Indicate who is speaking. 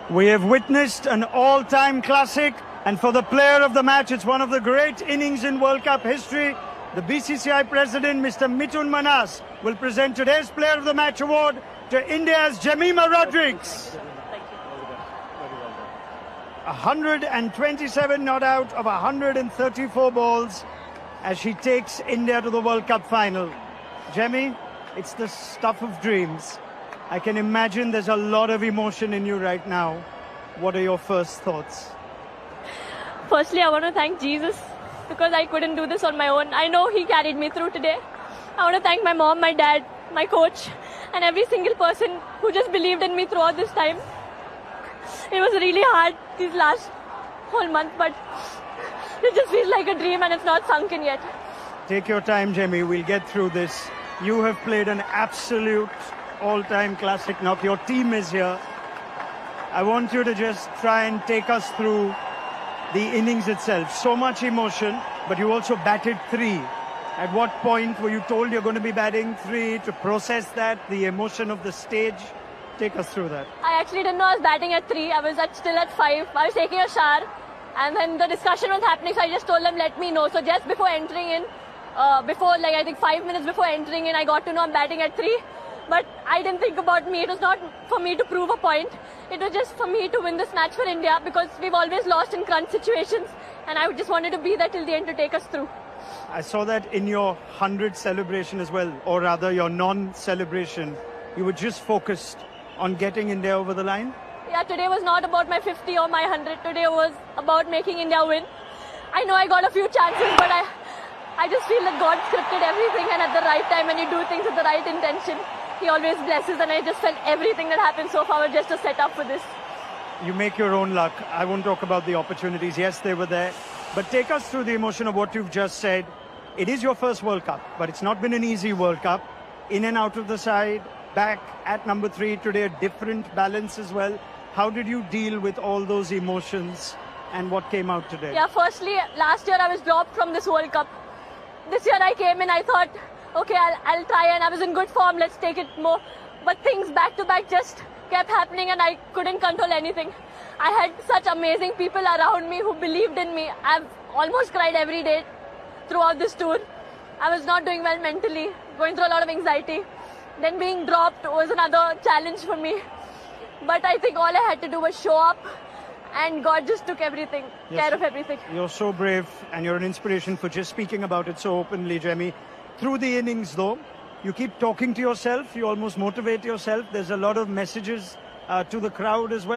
Speaker 1: We have witnessed an all-time classic, and for the player of the match, it's one of the great innings in World Cup history. The BCCI president, Mr. Mithun Manas, will present today's Player of the Match award to India's Jemimah Rodrigues. 127 not out of 134 balls as she takes India to the World Cup final. Jemmy, it's the stuff of dreams. I can imagine there's a lot of emotion in you right now. What are your first thoughts?
Speaker 2: Firstly, I want to thank Jesus because I couldn't do this on my own. I know He carried me through today. I want to thank my mom, my dad, my coach, and every single person who just believed in me throughout this time. It was really hard these last whole month, but it just feels like a dream and it's not sunk in yet.
Speaker 1: Take your time, Jemmy. We'll get through this. You have played an absolute all-time classic. Now your team is here. I want you to just try and take us through the innings itself. So much emotion, but you also batted 3. At what point were you told you're going to be batting 3 to process that, the emotion of the stage? Take us through that.
Speaker 2: I actually didn't know I was batting at 3. I was still at 5. I was taking a shower and then the discussion was happening, so I just told them, let me know. So just before entering in, I think 5 minutes before entering in, I got to know I'm batting at 3. But I didn't think about me. It was not for me to prove a point. It was just for me to win this match for India because we've always lost in crunch situations and I just wanted to be there till the end to take us through.
Speaker 1: I saw that in your 100 celebration as well, or rather your non-celebration. You were just focused on getting India over the line?
Speaker 2: Yeah, today was not about my 50 or my 100. Today was about making India win. I know I got a few chances, but I just feel that God scripted everything, and at the right time when you do things with the right intention, He always blesses, and I just felt everything that happened so far was just a setup for this.
Speaker 1: You make your own luck. I won't talk about the opportunities. Yes, they were there. But take us through the emotion of what you've just said. It is your first World Cup, but it's not been an easy World Cup. In and out of the side, back at number 3 today, a different balance as well. How did you deal with all those emotions and what came out today?
Speaker 2: Yeah, firstly, last year I was dropped from this World Cup. This year I came in, I thought, okay, I'll try, and I was in good form, let's take it more. But things back to back just kept happening and I couldn't control anything. I had such amazing people around me who believed in me. I've almost cried every day throughout this tour. I was not doing well mentally, going through a lot of anxiety. Then being dropped was another challenge for me. But I think all I had to do was show up and God just took everything, care of everything.
Speaker 1: You're so brave and you're an inspiration for just speaking about it so openly, Jemmy. Through the innings though, you keep talking to yourself, you almost motivate yourself. There's a lot of messages to the crowd as well.